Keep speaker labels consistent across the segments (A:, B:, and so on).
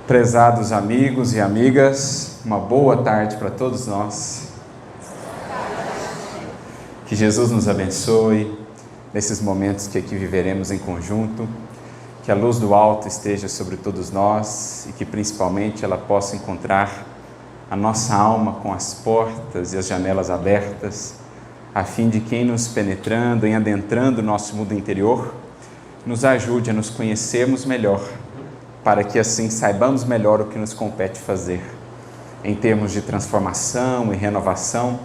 A: Prezados amigos e amigas, uma boa tarde para todos nós. Que Jesus nos abençoe nesses momentos que aqui viveremos em conjunto, que a luz do alto esteja sobre todos nós e que principalmente ela possa encontrar a nossa alma com as portas e as janelas abertas, a fim de que, nos penetrando e adentrando o nosso mundo interior, nos ajude a nos conhecermos melhor, para que assim saibamos melhor o que nos compete fazer, em termos de transformação e renovação,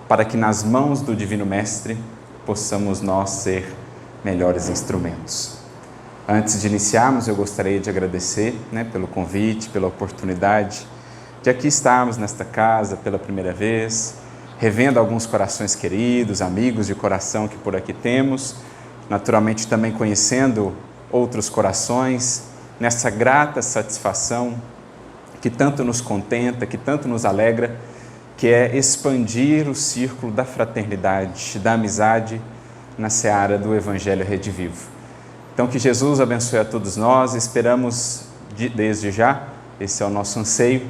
A: para que nas mãos do Divino Mestre possamos nós ser melhores instrumentos. Antes de iniciarmos, eu gostaria de agradecer pelo convite, pela oportunidade de aqui estarmos nesta casa pela primeira vez, revendo alguns corações queridos, amigos de coração que por aqui temos, naturalmente também conhecendo outros corações, nessa grata satisfação que tanto nos contenta, que tanto nos alegra, que é expandir o círculo da fraternidade, da amizade na seara do Evangelho Redivivo. Então que Jesus abençoe a todos nós, esperamos desde já, esse é o nosso anseio,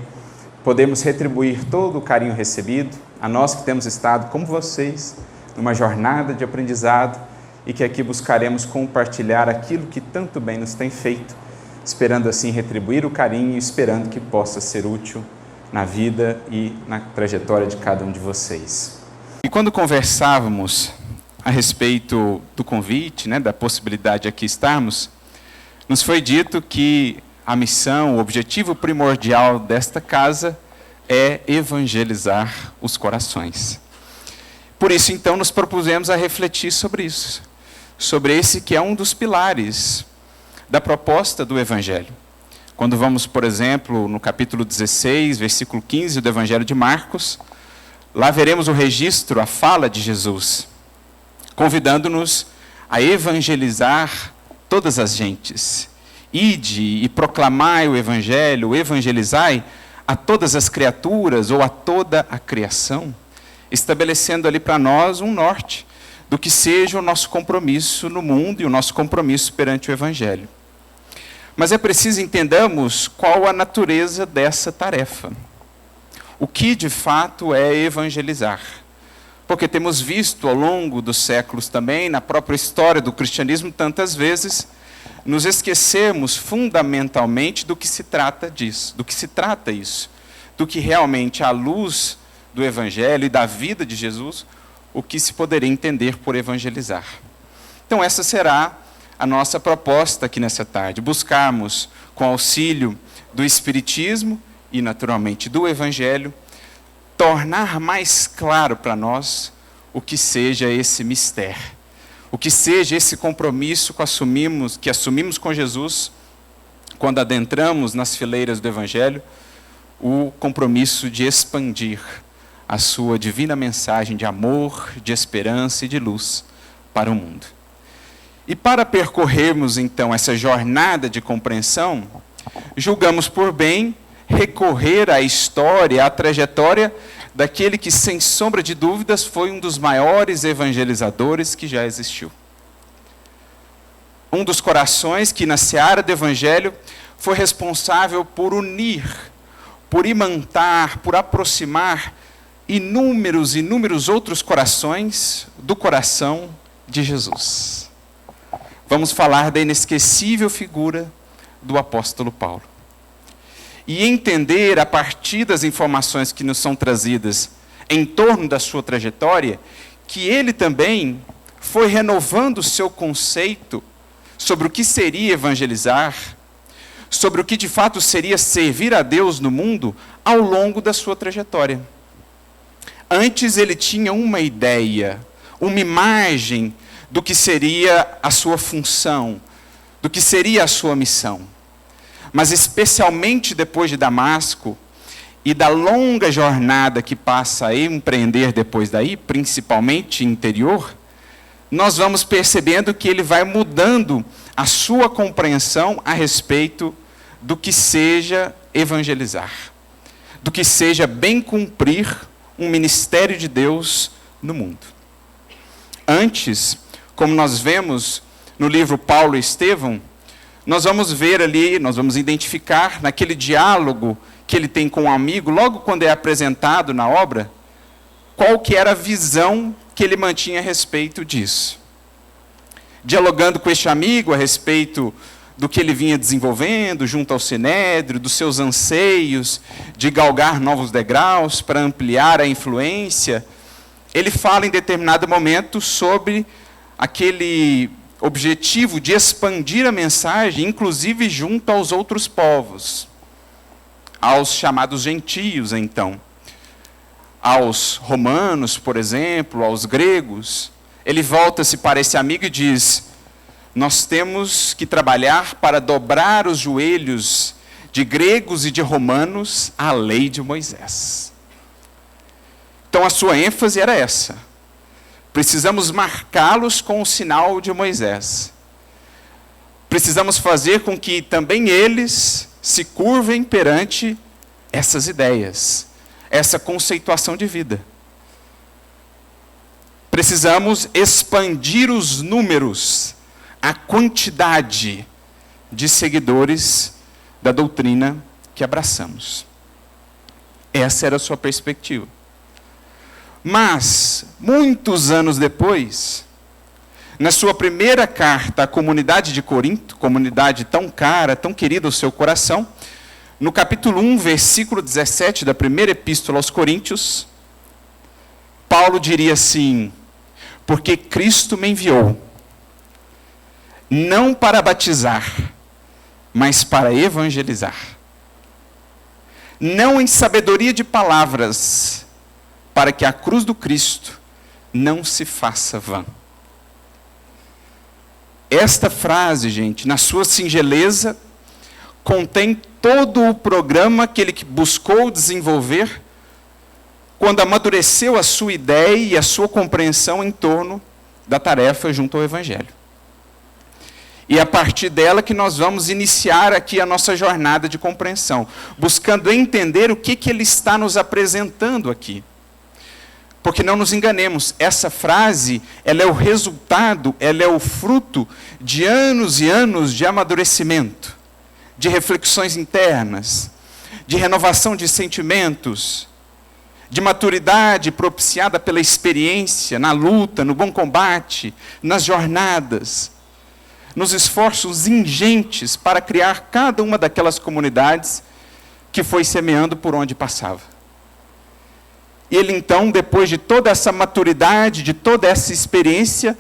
A: podemos retribuir todo o carinho recebido, a nós que temos estado como vocês, numa jornada de aprendizado e que aqui buscaremos compartilhar aquilo que tanto bem nos tem feito, esperando assim retribuir o carinho e esperando que possa ser útil na vida e na trajetória de cada um de vocês. E quando conversávamos a respeito do convite, da possibilidade de aqui estarmos, nos foi dito que a missão, o objetivo primordial desta casa é evangelizar os corações. Por isso, então, nos propusemos a refletir sobre isso, sobre esse que é um dos pilares da proposta do Evangelho. Quando vamos, por exemplo, no capítulo 16, versículo 15 do Evangelho de Marcos, lá veremos o registro, a fala de Jesus, convidando-nos a evangelizar todas as gentes. Ide e proclamai o Evangelho, evangelizai a todas as criaturas ou a toda a criação, estabelecendo ali para nós um norte do que seja o nosso compromisso no mundo e o nosso compromisso perante o Evangelho. Mas é preciso entendermos qual a natureza dessa tarefa. O que de fato é evangelizar? Porque temos visto ao longo dos séculos também, na própria história do cristianismo, tantas vezes, nos esquecemos fundamentalmente do que se trata disso, do que se trata isso, do que realmente, à luz do Evangelho e da vida de Jesus, o que se poderia entender por evangelizar. Então essa será a nossa proposta aqui nessa tarde, buscarmos, com auxílio do Espiritismo e naturalmente do Evangelho, tornar mais claro para nós o que seja esse mistério, o que seja esse compromisso que assumimos com Jesus, quando adentramos nas fileiras do Evangelho, o compromisso de expandir a sua divina mensagem de amor, de esperança e de luz para o mundo. E para percorrermos então essa jornada de compreensão, julgamos por bem recorrer à história, à trajetória daquele que, sem sombra de dúvidas, foi um dos maiores evangelizadores que já existiu. Um dos corações que, na seara do Evangelho, foi responsável por unir, por imantar, por aproximar inúmeros outros corações do coração de Jesus. Vamos falar da inesquecível figura do apóstolo Paulo. E entender, a partir das informações que nos são trazidas em torno da sua trajetória, que ele também foi renovando o seu conceito sobre o que seria evangelizar, sobre o que de fato seria servir a Deus no mundo ao longo da sua trajetória. Antes ele tinha uma ideia, uma imagem do que seria a sua função, do que seria a sua missão. Mas especialmente depois de Damasco e da longa jornada que passa a empreender depois daí, principalmente interior, nós vamos percebendo que ele vai mudando a sua compreensão a respeito do que seja evangelizar, do que seja bem cumprir um ministério de Deus no mundo. Antes, como nós vemos no livro Paulo e Estevão, nós vamos ver ali, nós vamos identificar naquele diálogo que ele tem com um amigo, logo quando é apresentado na obra, qual que era a visão que ele mantinha a respeito disso. Dialogando com este amigo a respeito do que ele vinha desenvolvendo junto ao Sinédrio, dos seus anseios de galgar novos degraus para ampliar a influência, ele fala em determinado momento sobre aquele objetivo de expandir a mensagem, inclusive junto aos outros povos, aos chamados gentios, então, aos romanos, por exemplo, aos gregos. Ele volta-se para esse amigo e diz: nós temos que trabalhar para dobrar os joelhos de gregos e de romanos à lei de Moisés. Então a sua ênfase era essa. Precisamos marcá-los com o sinal de Moisés. Precisamos fazer com que também eles se curvem perante essas ideias, essa conceituação de vida. Precisamos expandir os números, a quantidade de seguidores da doutrina que abraçamos. Essa era a sua perspectiva. Mas, muitos anos depois, na sua primeira carta à comunidade de Corinto, comunidade tão cara, tão querida ao seu coração, no capítulo 1, versículo 17 da primeira epístola aos Coríntios, Paulo diria assim: porque Cristo me enviou, não para batizar, mas para evangelizar. Não em sabedoria de palavras, para que a cruz do Cristo não se faça vã. Esta frase, gente, na sua singeleza, contém todo o programa que ele buscou desenvolver quando amadureceu a sua ideia e a sua compreensão em torno da tarefa junto ao Evangelho. E é a partir dela que nós vamos iniciar aqui a nossa jornada de compreensão, buscando entender o que ele está nos apresentando aqui. Porque não nos enganemos, essa frase, ela é o resultado, ela é o fruto de anos e anos de amadurecimento, de reflexões internas, de renovação de sentimentos, de maturidade propiciada pela experiência, na luta, no bom combate, nas jornadas, nos esforços ingentes para criar cada uma daquelas comunidades que foi semeando por onde passava. Ele então, depois de toda essa maturidade, de toda essa experiência,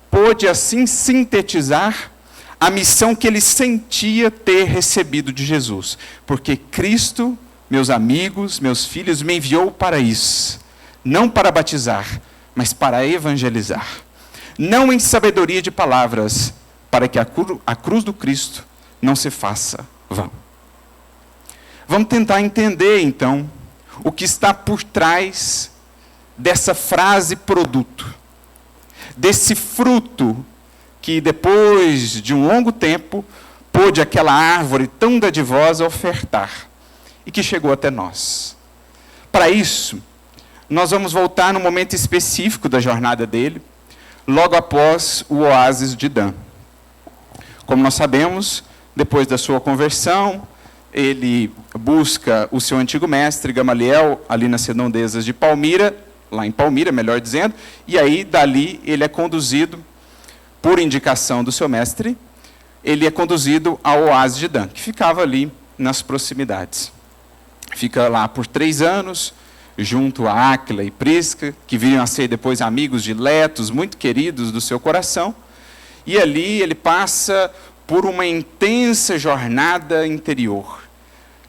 A: pôde assim sintetizar a missão que ele sentia ter recebido de Jesus. Porque Cristo, meus amigos, meus filhos, me enviou para isso. Não para batizar, mas para evangelizar. Não em sabedoria de palavras, para que a cruz do Cristo não se faça vã. Vamos tentar entender, então, o que está por trás dessa frase produto, desse fruto que depois de um longo tempo pôde aquela árvore tão dadivosa ofertar e que chegou até nós. Para isso, nós vamos voltar num momento específico da jornada dele, logo após o oásis de Dan. Como nós sabemos, depois da sua conversão, ele busca o seu antigo mestre, Gamaliel, ali nas redondezas de Palmira, lá em Palmira, melhor dizendo, e aí, dali, ele é conduzido, por indicação do seu mestre, ele é conduzido ao oásis de Dan, que ficava ali nas proximidades. Fica lá por 3 anos, junto a Áquila e Prisca, que viriam a ser depois amigos diletos, muito queridos do seu coração, e ali ele passa por uma intensa jornada interior,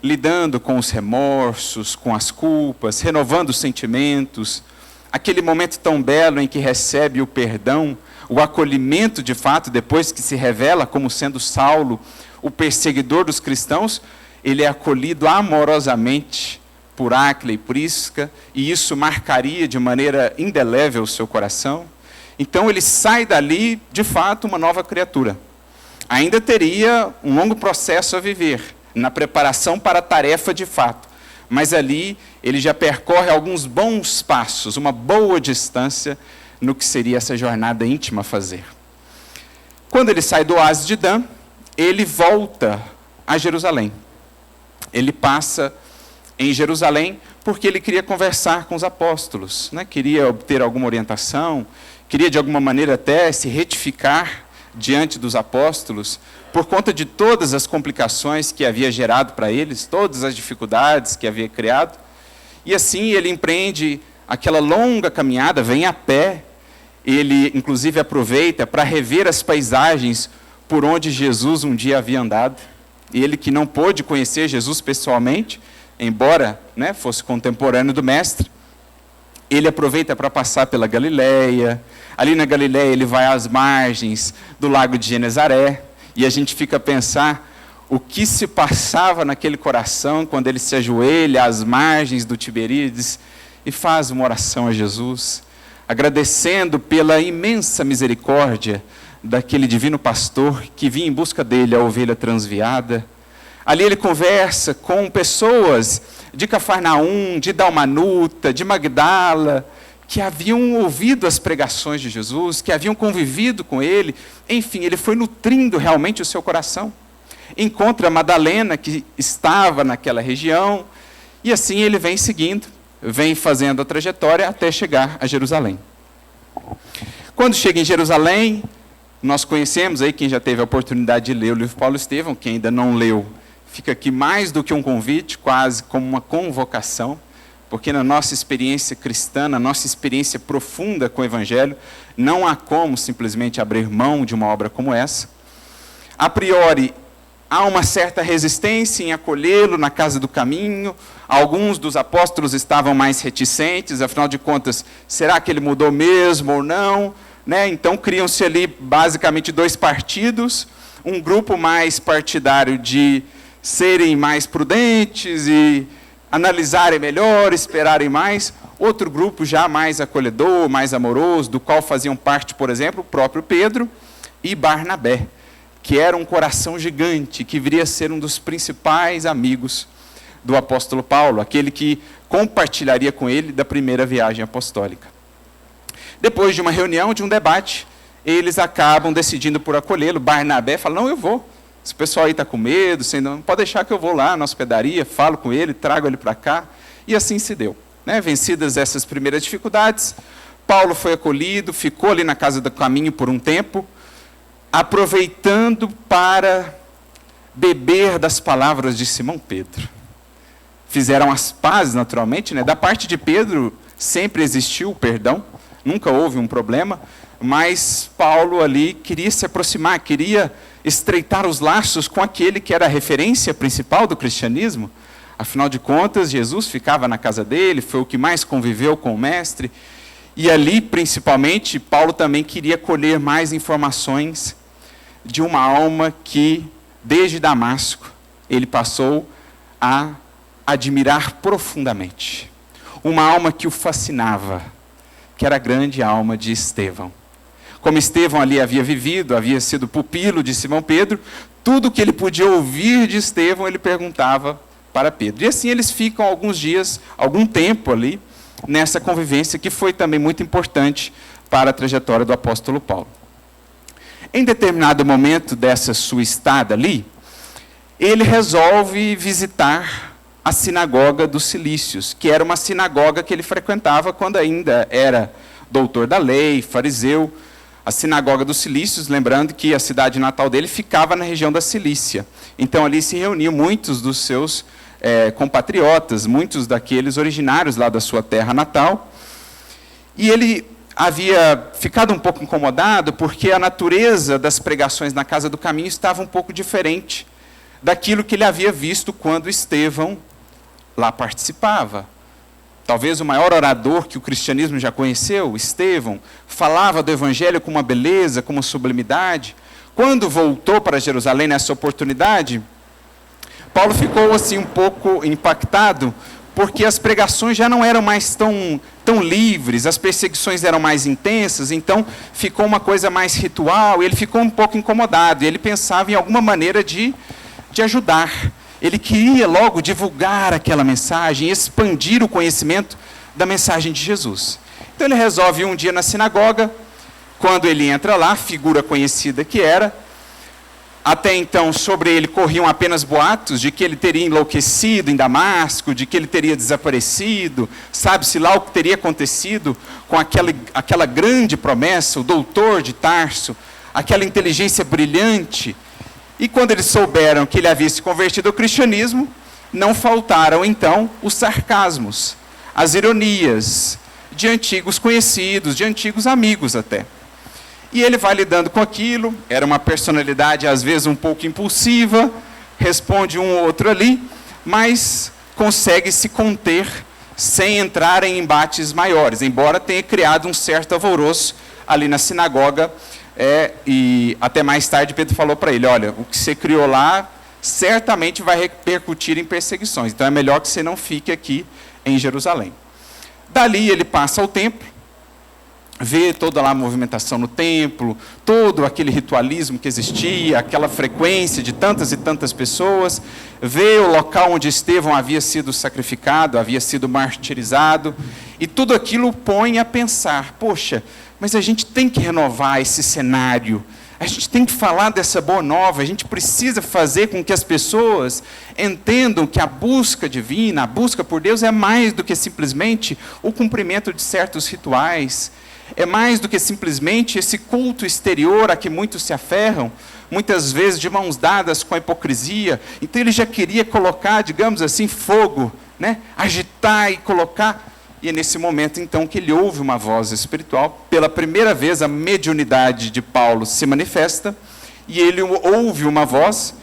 A: lidando com os remorsos, com as culpas, renovando os sentimentos, aquele momento tão belo em que recebe o perdão, o acolhimento de fato, depois que se revela como sendo Saulo, o perseguidor dos cristãos, ele é acolhido amorosamente por Áquila e Prisca, e isso marcaria de maneira indelével o seu coração. Então ele sai dali, de fato, uma nova criatura. Ainda teria um longo processo a viver, na preparação para a tarefa de fato. Mas ali ele já percorre alguns bons passos, uma boa distância no que seria essa jornada íntima a fazer. Quando ele sai do oásis de Dan, ele volta a Jerusalém. Ele passa em Jerusalém porque ele queria conversar com os apóstolos, né? Queria obter alguma orientação, queria de alguma maneira até se retificar diante dos apóstolos, por conta de todas as complicações que havia gerado para eles, todas as dificuldades que havia criado. E assim ele empreende aquela longa caminhada, vem a pé. Ele inclusive aproveita para rever as paisagens por onde Jesus um dia havia andado. Ele que não pôde conhecer Jesus pessoalmente, embora, né, fosse contemporâneo do mestre, ele aproveita para passar pela Galileia. Ali na Galileia ele vai às margens do lago de Genezaré, e a gente fica a pensar o que se passava naquele coração quando ele se ajoelha às margens do Tiberíades e faz uma oração a Jesus, agradecendo pela imensa misericórdia daquele divino pastor que vinha em busca dele, a ovelha transviada. Ali ele conversa com pessoas de Cafarnaum, de Dalmanuta, de Magdala, que haviam ouvido as pregações de Jesus, que haviam convivido com ele. Enfim, ele foi nutrindo realmente o seu coração. Encontra Madalena, que estava naquela região, e assim ele vem seguindo, vem fazendo a trajetória até chegar a Jerusalém. Quando chega em Jerusalém, nós conhecemos aí, quem já teve a oportunidade de ler o livro Paulo Estevão, quem ainda não leu, fica aqui mais do que um convite, quase como uma convocação, porque na nossa experiência cristã, na nossa experiência profunda com o Evangelho, não há como simplesmente abrir mão de uma obra como essa. A priori, há uma certa resistência em acolhê-lo na casa do caminho. Alguns dos apóstolos estavam mais reticentes, afinal de contas, será que ele mudou mesmo ou não? Né? Então criam-se ali basicamente dois partidos, um grupo mais partidário de serem mais prudentes e analisarem melhor, esperarem mais, outro grupo já mais acolhedor, mais amoroso, do qual faziam parte, por exemplo, o próprio Pedro e Barnabé, que era um coração gigante, que viria a ser um dos principais amigos do apóstolo Paulo, aquele que compartilharia com ele da primeira viagem apostólica. Depois de uma reunião, de um debate, eles acabam decidindo por acolhê-lo. Barnabé fala, não, eu vou. Esse pessoal aí está com medo, não pode deixar que eu vou lá na hospedaria, falo com ele, trago ele para cá. E assim se deu. Né? Vencidas essas primeiras dificuldades, Paulo foi acolhido, ficou ali na casa do caminho por um tempo, aproveitando para beber das palavras de Simão Pedro. Fizeram as pazes, naturalmente, né? Da parte de Pedro sempre existiu o perdão, nunca houve um problema, mas Paulo ali queria se aproximar, queria estreitar os laços com aquele que era a referência principal do cristianismo. Afinal de contas, Jesus ficava na casa dele, foi o que mais conviveu com o mestre, e ali, principalmente, Paulo também queria colher mais informações de uma alma que, desde Damasco, ele passou a admirar profundamente. Uma alma que o fascinava, que era a grande alma de Estevão. Como Estevão ali havia vivido, havia sido pupilo de Simão Pedro, tudo que ele podia ouvir de Estevão, ele perguntava para Pedro. E assim eles ficam alguns dias, algum tempo ali, nessa convivência, que foi também muito importante para a trajetória do apóstolo Paulo. Em determinado momento dessa sua estada ali, ele resolve visitar a sinagoga dos Cilícios, que era uma sinagoga que ele frequentava quando ainda era doutor da lei, fariseu. A sinagoga dos Cilícios, lembrando que a cidade natal dele ficava na região da Cilícia. Então ali se reuniam muitos dos seus compatriotas, muitos daqueles originários lá da sua terra natal. E ele havia ficado um pouco incomodado porque a natureza das pregações na Casa do Caminho estava um pouco diferente daquilo que ele havia visto quando Estevão lá participava. Talvez o maior orador que o cristianismo já conheceu, Estevão, falava do evangelho com uma beleza, com uma sublimidade. Quando voltou para Jerusalém nessa oportunidade, Paulo ficou assim um pouco impactado, porque as pregações já não eram mais tão livres, as perseguições eram mais intensas, então ficou uma coisa mais ritual, e ele ficou um pouco incomodado, e ele pensava em alguma maneira de ajudar. Ele queria logo divulgar aquela mensagem, expandir o conhecimento da mensagem de Jesus. Então ele resolve ir um dia na sinagoga. Quando ele entra lá, figura conhecida que era, Até então, sobre ele corriam apenas boatos de que ele teria enlouquecido em Damasco, de que ele teria desaparecido, sabe-se lá o que teria acontecido com aquela grande promessa, o doutor de Tarso, aquela inteligência brilhante. E quando eles souberam que ele havia se convertido ao cristianismo, não faltaram então os sarcasmos, as ironias de antigos conhecidos, de antigos amigos até. E ele vai lidando com aquilo, era uma personalidade às vezes um pouco impulsiva, responde um ou outro ali, mas consegue se conter sem entrar em embates maiores, embora tenha criado um certo alvoroço ali na sinagoga, e até mais tarde Pedro falou para ele, olha, o que você criou lá certamente vai repercutir em perseguições, então é melhor que você não fique aqui em Jerusalém. Dali ele passa ao templo, vê toda lá a movimentação no templo, todo aquele ritualismo que existia, aquela frequência de tantas e tantas pessoas, vê o local onde Estevão havia sido sacrificado, havia sido martirizado, e tudo aquilo põe a pensar, poxa, mas a gente tem que renovar esse cenário, a gente tem que falar dessa boa nova, a gente precisa fazer com que as pessoas entendam que a busca divina, a busca por Deus é mais do que simplesmente o cumprimento de certos rituais, é mais do que simplesmente esse culto exterior a que muitos se aferram, muitas vezes de mãos dadas com a hipocrisia. Então ele já queria colocar, digamos assim, fogo, né? Agitar e colocar. E é nesse momento então que ele ouve uma voz espiritual. Pela primeira vez a mediunidade de Paulo se manifesta, e ele ouve uma voz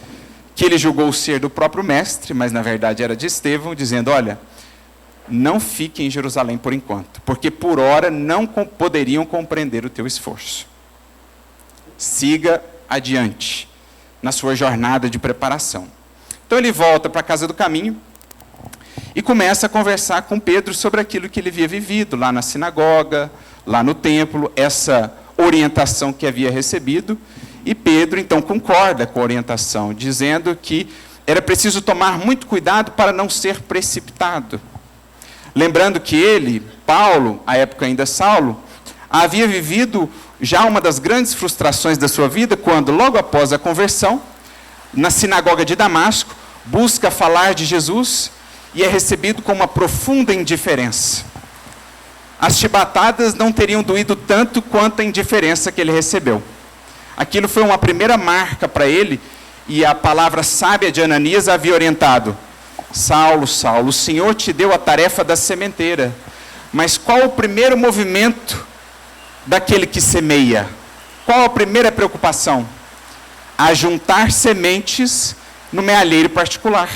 A: que ele julgou ser do próprio mestre, mas na verdade era de Estevão, dizendo, olha, não fique em Jerusalém por enquanto, porque por hora não poderiam compreender o teu esforço. Siga adiante na sua jornada de preparação. Então ele volta para a casa do caminho e começa a conversar com Pedro sobre aquilo que ele havia vivido lá na sinagoga, lá no templo, essa orientação que havia recebido. E Pedro então concorda com a orientação, dizendo que era preciso tomar muito cuidado para não ser precipitado. Lembrando que ele, Paulo, à época ainda Saulo, havia vivido já uma das grandes frustrações da sua vida, quando, logo após a conversão, na sinagoga de Damasco, busca falar de Jesus e é recebido com uma profunda indiferença. As chibatadas não teriam doído tanto quanto a indiferença que ele recebeu. Aquilo foi uma primeira marca para ele, e a palavra sábia de Ananias havia orientado, Saulo, Saulo, o Senhor te deu a tarefa da sementeira, mas qual o primeiro movimento daquele que semeia? Qual a primeira preocupação? Ajuntar sementes no mealheiro particular.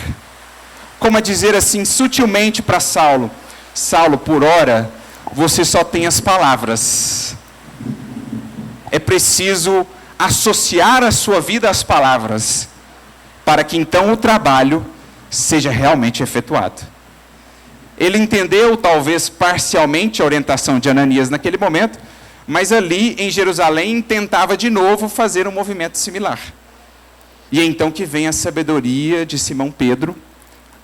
A: Como a dizer assim, sutilmente para Saulo, Saulo, por ora, você só tem as palavras. É preciso associar a sua vida às palavras, para que então o trabalho seja realmente efetuado. Ele entendeu, talvez parcialmente, a orientação de Ananias naquele momento, mas ali em Jerusalém tentava de novo fazer um movimento similar. E é então que vem a sabedoria de Simão Pedro,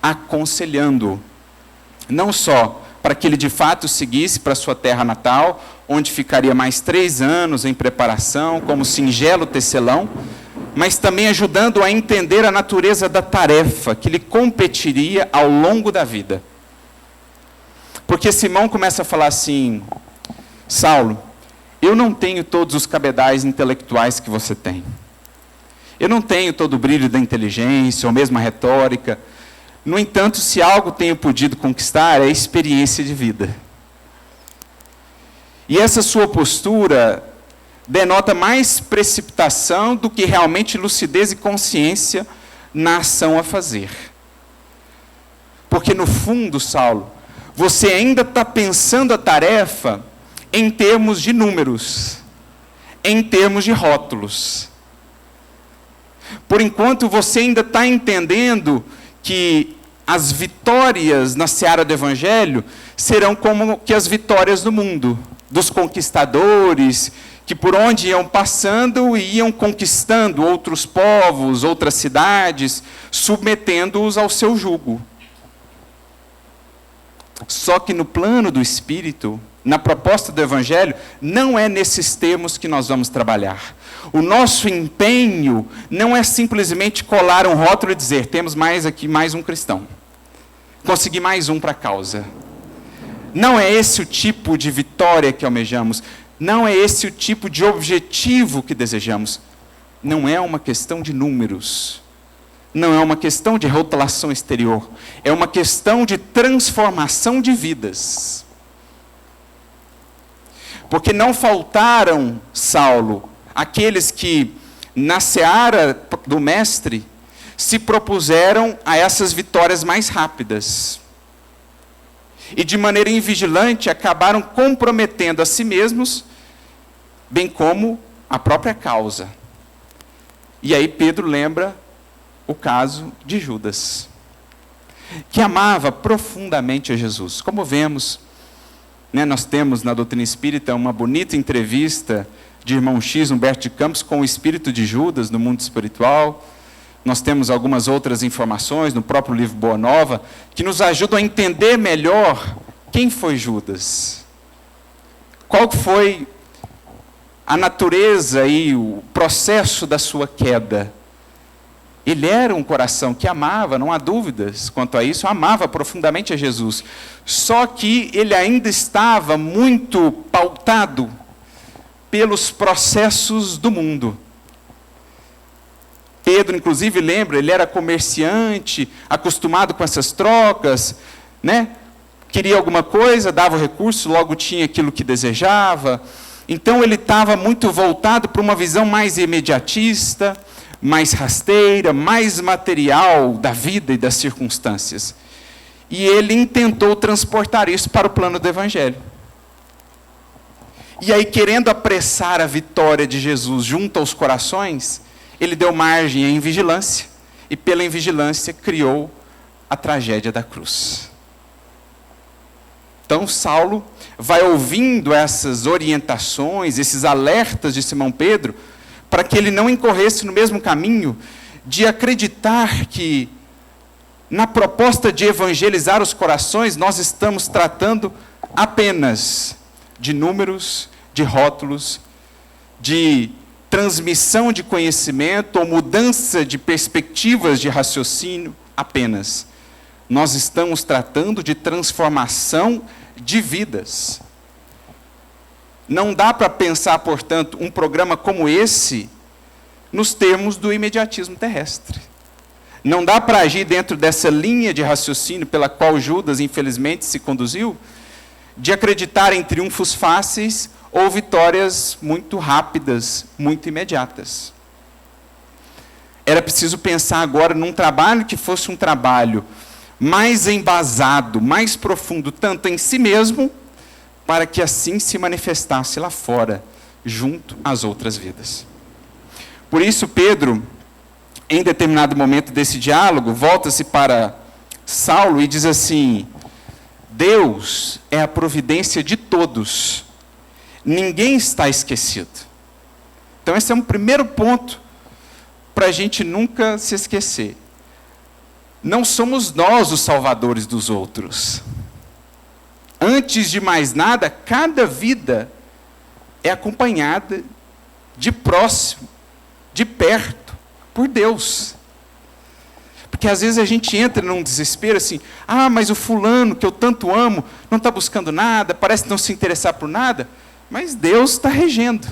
A: aconselhando-o, não só para que ele de fato seguisse para sua terra natal, onde ficaria mais 3 anos em preparação, como singelo tecelão, mas também ajudando a entender a natureza da tarefa que lhe competiria ao longo da vida. Porque Simão começa a falar assim, Saulo, eu não tenho todos os cabedais intelectuais que você tem. Eu não tenho todo o brilho da inteligência, ou mesmo a retórica. No entanto, se algo tenho podido conquistar, é a experiência de vida. E essa sua postura denota mais precipitação do que realmente lucidez e consciência na ação a fazer. Porque no fundo, Saulo, você ainda está pensando a tarefa em termos de números, em termos de rótulos. Por enquanto, você ainda está entendendo que as vitórias na seara do Evangelho serão como que as vitórias do mundo, dos conquistadores, que por onde iam passando e iam conquistando outros povos, outras cidades, submetendo-os ao seu jugo. Só que no plano do Espírito, na proposta do Evangelho, não é nesses termos que nós vamos trabalhar. O nosso empenho não é simplesmente colar um rótulo e dizer, temos mais aqui mais um cristão. Conseguir mais um para a causa. Não é esse o tipo de vitória que almejamos. Não é esse o tipo de objetivo que desejamos. Não é uma questão de números. Não é uma questão de rotulação exterior. É uma questão de transformação de vidas. Porque não faltaram, Saulo, aqueles que, na seara do mestre, se propuseram a essas vitórias mais rápidas. E de maneira invigilante acabaram comprometendo a si mesmos, bem como a própria causa. E aí Pedro lembra o caso de Judas, que amava profundamente a Jesus. Como vemos, nós temos na doutrina espírita uma bonita entrevista de irmão X, Humberto de Campos, com o espírito de Judas no mundo espiritual. Nós temos algumas outras informações no próprio livro Boa Nova, que nos ajudam a entender melhor quem foi Judas. Qual foi a natureza e o processo da sua queda. Ele era um coração que amava, não há dúvidas quanto a isso, amava profundamente a Jesus. Só que ele ainda estava muito pautado pelos processos do mundo. Pedro, inclusive, lembra, ele era comerciante, acostumado com essas trocas, queria alguma coisa, dava o recurso, logo tinha aquilo que desejava. Então ele estava muito voltado para uma visão mais imediatista, mais rasteira, mais material da vida e das circunstâncias. E ele intentou transportar isso para o plano do Evangelho. E aí, querendo apressar a vitória de Jesus junto aos corações, ele deu margem à invigilância, e pela invigilância criou a tragédia da cruz. Então Saulo vai ouvindo essas orientações, esses alertas de Simão Pedro, para que ele não incorresse no mesmo caminho de acreditar que, na proposta de evangelizar os corações, nós estamos tratando apenas de números, de rótulos, de transmissão de conhecimento ou mudança de perspectivas de raciocínio apenas. Nós estamos tratando de transformação de vidas. Não dá para pensar, portanto, um programa como esse nos termos do imediatismo terrestre. Não dá para agir dentro dessa linha de raciocínio pela qual Judas, infelizmente, se conduziu, de acreditar em triunfos fáceis ou vitórias muito rápidas, muito imediatas. Era preciso pensar agora num trabalho que fosse um trabalho mais embasado, mais profundo, tanto em si mesmo, para que assim se manifestasse lá fora, junto às outras vidas. Por isso, Pedro, em determinado momento desse diálogo, volta-se para Saulo e diz assim: Deus é a providência de todos, ninguém está esquecido. Então esse é um primeiro ponto para a gente nunca se esquecer. Não somos nós os salvadores dos outros. Antes de mais nada, cada vida é acompanhada de próximo, de perto, por Deus. Porque às vezes a gente entra num desespero assim, mas o fulano que eu tanto amo não está buscando nada, parece não se interessar por nada, mas Deus está regendo.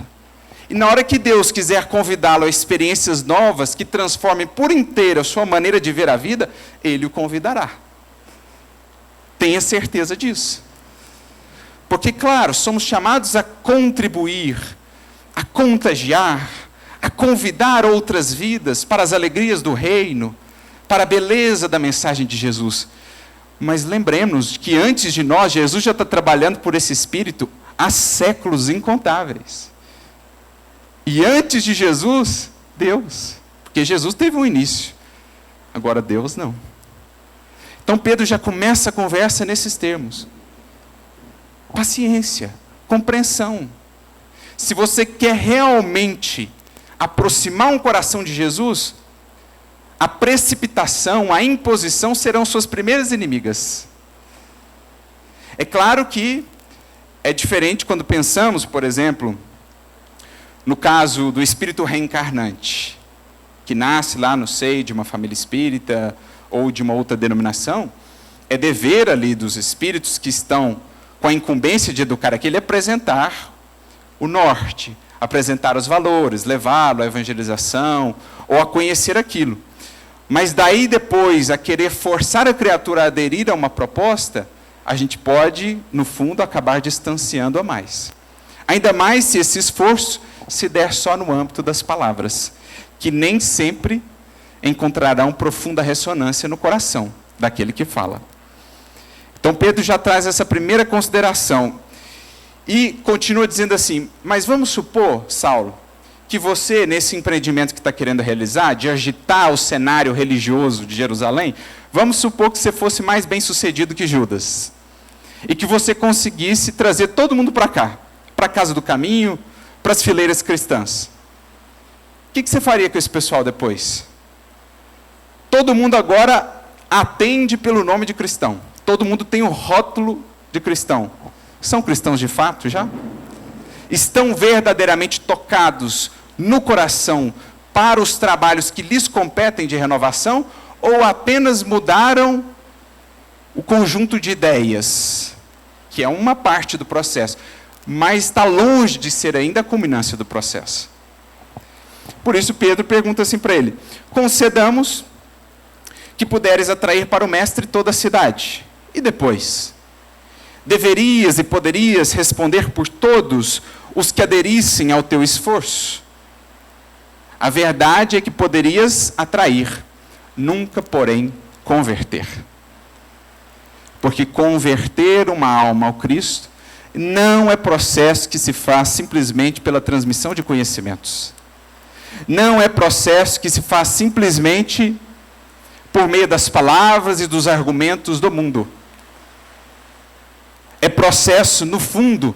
A: E na hora que Deus quiser convidá-lo a experiências novas, que transformem por inteiro a sua maneira de ver a vida, Ele o convidará. Tenha certeza disso. Porque, claro, somos chamados a contribuir, a contagiar, a convidar outras vidas para as alegrias do reino, para a beleza da mensagem de Jesus. Mas lembremos que antes de nós, Jesus já está trabalhando por esse Espírito há séculos incontáveis. E antes de Jesus, Deus. Porque Jesus teve um início, agora Deus não. Então Pedro já começa a conversa nesses termos. Paciência, compreensão. Se você quer realmente aproximar um coração de Jesus, a precipitação, a imposição serão suas primeiras inimigas. É claro que é diferente quando pensamos, por exemplo, no caso do espírito reencarnante, que nasce lá no seio de uma família espírita ou de uma outra denominação. É dever ali dos espíritos que estão com a incumbência de educar aquele apresentar o norte, apresentar os valores, levá-lo à evangelização ou a conhecer aquilo. Mas daí depois, a querer forçar a criatura a aderir a uma proposta, a gente pode, no fundo, acabar distanciando a mais. Ainda mais se esse esforço se der só no âmbito das palavras, que nem sempre encontrarão profunda ressonância no coração daquele que fala. Então Pedro já traz essa primeira consideração e continua dizendo assim: mas vamos supor, Saulo, que você, nesse empreendimento que está querendo realizar, de agitar o cenário religioso de Jerusalém, vamos supor que você fosse mais bem sucedido que Judas, e que você conseguisse trazer todo mundo para cá, para a casa do caminho, para as fileiras cristãs. O que você faria com esse pessoal depois? Todo mundo agora atende pelo nome de cristão. Todo mundo tem o rótulo de cristão. São cristãos de fato já? Estão verdadeiramente tocados no coração para os trabalhos que lhes competem de renovação? Ou apenas mudaram o conjunto de ideias, que é uma parte do processo, mas está longe de ser ainda a culminância do processo? Por isso Pedro pergunta assim para ele: concedamos que puderes atrair para o mestre toda a cidade. E depois? Deverias e poderias responder por todos os que aderissem ao teu esforço? A verdade é que poderias atrair, nunca, porém, converter. Porque converter uma alma ao Cristo não é processo que se faz simplesmente pela transmissão de conhecimentos. Não é processo que se faz simplesmente por meio das palavras e dos argumentos do mundo. É processo, no fundo,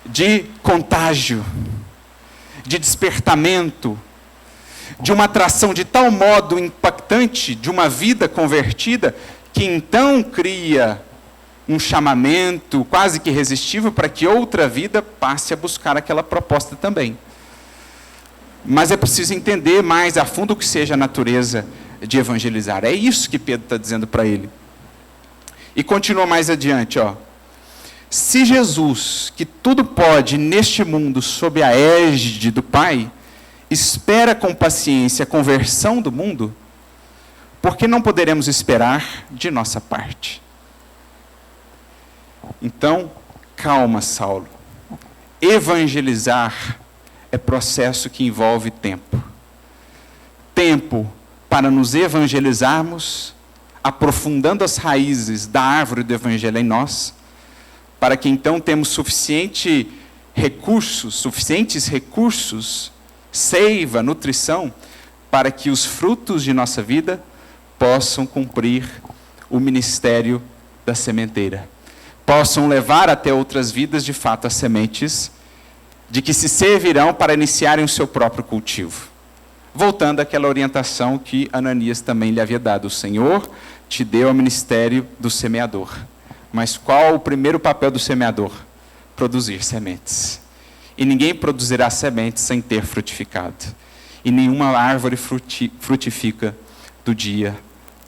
A: de contágio, de despertamento, de uma atração de tal modo impactante de uma vida convertida, que então cria um chamamento quase que irresistível para que outra vida passe a buscar aquela proposta também. Mas é preciso entender mais a fundo o que seja a natureza de evangelizar. É isso que Pedro está dizendo para ele. E continua mais adiante, ó. Se Jesus, que tudo pode neste mundo sob a égide do Pai, espera com paciência a conversão do mundo, por que não poderemos esperar de nossa parte? Então, calma, Saulo. Evangelizar é processo que envolve tempo. Tempo para nos evangelizarmos, aprofundando as raízes da árvore do Evangelho em nós, para que então temos suficientes recursos, seiva, nutrição, para que os frutos de nossa vida possam cumprir o ministério da sementeira. Possam levar até outras vidas, de fato, as sementes de que se servirão para iniciarem o seu próprio cultivo. Voltando àquela orientação que Ananias também lhe havia dado: o Senhor te deu o ministério do semeador. Mas qual o primeiro papel do semeador? Produzir sementes. E ninguém produzirá sementes sem ter frutificado. E nenhuma árvore frutifica do dia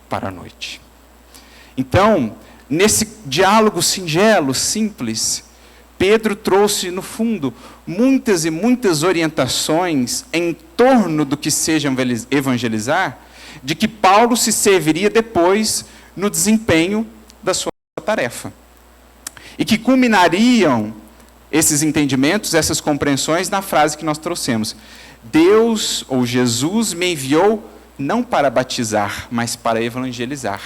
A: para a noite. Então, nesse diálogo singelo, simples, Pedro trouxe, no fundo, muitas e muitas orientações em torno do que seja evangelizar, de que Paulo se serviria depois no desempenho da sua tarefa. E que culminariam esses entendimentos, essas compreensões, na frase que nós trouxemos: Deus, ou Jesus, me enviou não para batizar, mas para evangelizar.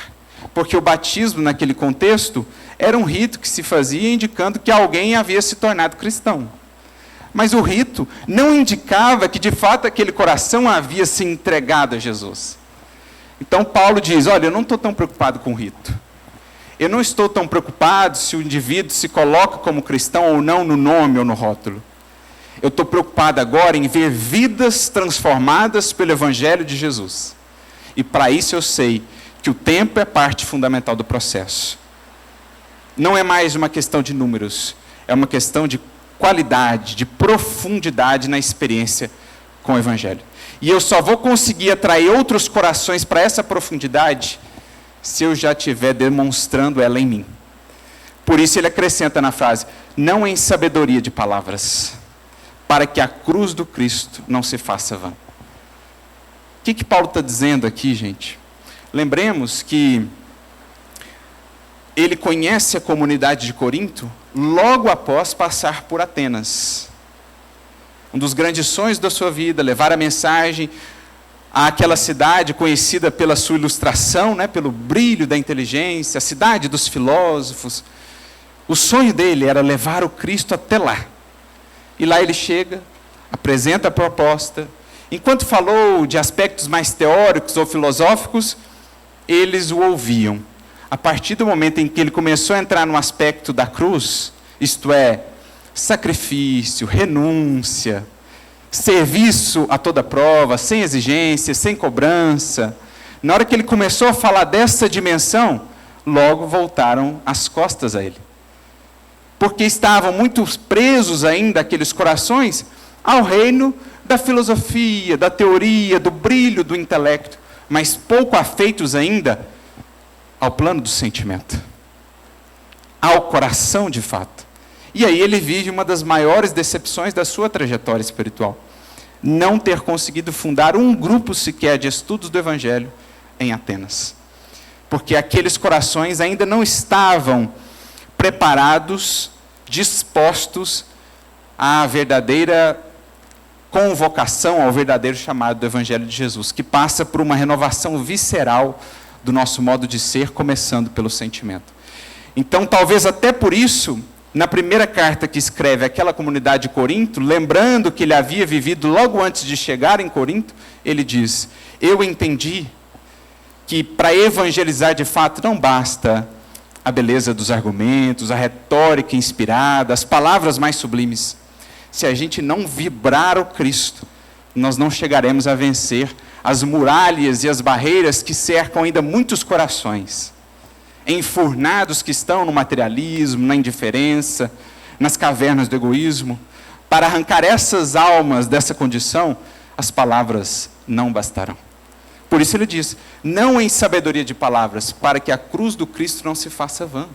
A: Porque o batismo, naquele contexto, era um rito que se fazia indicando que alguém havia se tornado cristão. Mas o rito não indicava que, de fato, aquele coração havia se entregado a Jesus. Então Paulo diz: olha, eu não estou tão preocupado com o rito. Eu não estou tão preocupado se o indivíduo se coloca como cristão ou não no nome ou no rótulo. Eu estou preocupado agora em ver vidas transformadas pelo Evangelho de Jesus. E para isso eu sei que o tempo é parte fundamental do processo. Não é mais uma questão de números, é uma questão de qualidade, de profundidade na experiência com o Evangelho. E eu só vou conseguir atrair outros corações para essa profundidade se eu já estiver demonstrando ela em mim. Por isso ele acrescenta na frase, não em sabedoria de palavras, para que a cruz do Cristo não se faça vã. O que Paulo está dizendo aqui, gente? Lembremos que ele conhece a comunidade de Corinto logo após passar por Atenas. Um dos grandes sonhos da sua vida, levar a mensagem àquela cidade conhecida pela sua ilustração, né, pelo brilho da inteligência, a cidade dos filósofos. O sonho dele era levar o Cristo até lá. E lá ele chega, apresenta a proposta. Enquanto falou de aspectos mais teóricos ou filosóficos, eles o ouviam. A partir do momento em que ele começou a entrar no aspecto da cruz, isto é, sacrifício, renúncia, serviço a toda prova, sem exigência, sem cobrança, na hora que ele começou a falar dessa dimensão, logo voltaram as costas a ele. Porque estavam muito presos ainda, aqueles corações, ao reino da filosofia, da teoria, do brilho do intelecto, mas pouco afeitos ainda ao plano do sentimento, ao coração de fato. E aí ele vive uma das maiores decepções da sua trajetória espiritual. Não ter conseguido fundar um grupo sequer de estudos do Evangelho em Atenas. Porque aqueles corações ainda não estavam preparados, dispostos à verdadeira convocação, ao verdadeiro chamado do Evangelho de Jesus, que passa por uma renovação visceral do nosso modo de ser, começando pelo sentimento. Então, talvez até por isso, na primeira carta que escreve àquela comunidade de Corinto, lembrando que ele havia vivido logo antes de chegar em Corinto, ele diz, eu entendi que para evangelizar de fato não basta a beleza dos argumentos, a retórica inspirada, as palavras mais sublimes. Se a gente não vibrar o Cristo, nós não chegaremos a vencer as muralhas e as barreiras que cercam ainda muitos corações, enfurnados que estão no materialismo, na indiferença, nas cavernas do egoísmo. Para arrancar essas almas dessa condição, as palavras não bastarão. Por isso ele diz, não em sabedoria de palavras, para que a cruz do Cristo não se faça vã.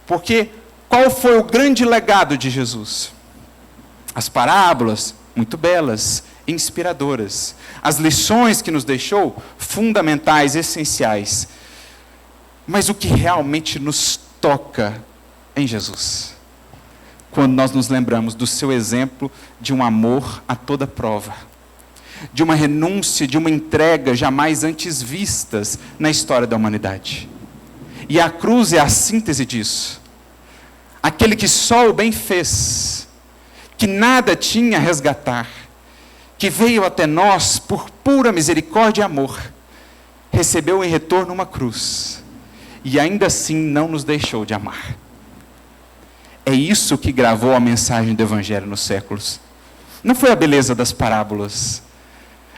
A: Porque qual foi o grande legado de Jesus? As parábolas, muito belas, inspiradoras. As lições que nos deixou, fundamentais, essenciais. Mas o que realmente nos toca em Jesus? Quando nós nos lembramos do seu exemplo de um amor a toda prova. De uma renúncia, de uma entrega jamais antes vistas na história da humanidade. E a cruz é a síntese disso. Aquele que só o bem fez, que nada tinha a resgatar, que veio até nós por pura misericórdia e amor, recebeu em retorno uma cruz, e ainda assim não nos deixou de amar. É isso que gravou a mensagem do Evangelho nos séculos. Não foi a beleza das parábolas,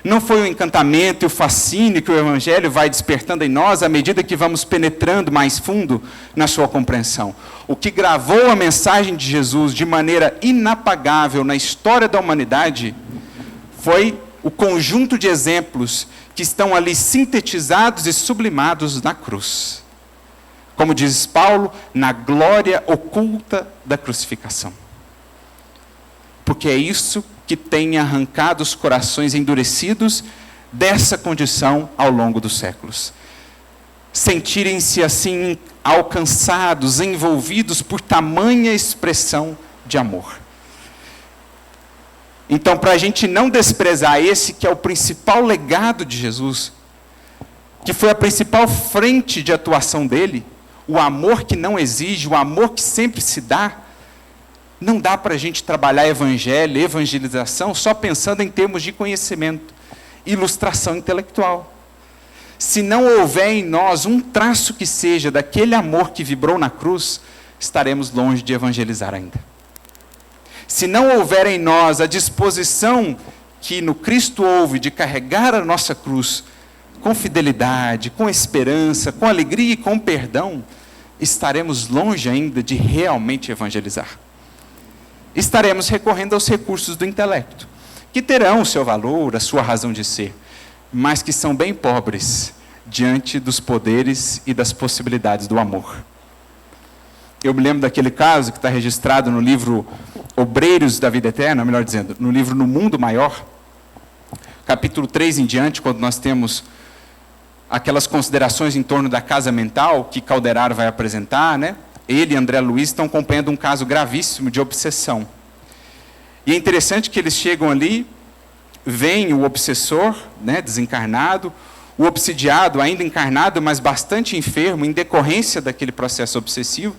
A: não foi o encantamento e o fascínio que o Evangelho vai despertando em nós à medida que vamos penetrando mais fundo na sua compreensão. O que gravou a mensagem de Jesus de maneira inapagável na história da humanidade foi o conjunto de exemplos que estão ali sintetizados e sublimados na cruz. Como diz Paulo, na glória oculta da crucificação. Porque é isso que tem arrancado os corações endurecidos dessa condição ao longo dos séculos. Sentirem-se assim alcançados, envolvidos por tamanha expressão de amor. Então, para a gente não desprezar esse que é o principal legado de Jesus, que foi a principal frente de atuação dele, o amor que não exige, o amor que sempre se dá, não dá para a gente trabalhar evangelho, evangelização, só pensando em termos de conhecimento, ilustração intelectual. Se não houver em nós um traço que seja daquele amor que vibrou na cruz, estaremos longe de evangelizar ainda. Se não houver em nós a disposição que no Cristo houve de carregar a nossa cruz com fidelidade, com esperança, com alegria e com perdão, estaremos longe ainda de realmente evangelizar.
B: estaremos recorrendo aos recursos do intelecto, que terão o seu valor, a sua razão de ser, mas que são bem pobres diante dos poderes e das possibilidades do amor. Eu me lembro daquele caso que está registrado no livro Obreiros da Vida Eterna, melhor dizendo, no livro No Mundo Maior, capítulo 3 em diante, quando nós temos aquelas considerações em torno da casa mental que Calderaro vai apresentar, né? Ele e André Luiz estão acompanhando um caso gravíssimo de obsessão. E é interessante que eles chegam ali, vem o obsessor, né, desencarnado, o obsidiado ainda encarnado, mas bastante enfermo, em decorrência daquele processo obsessivo.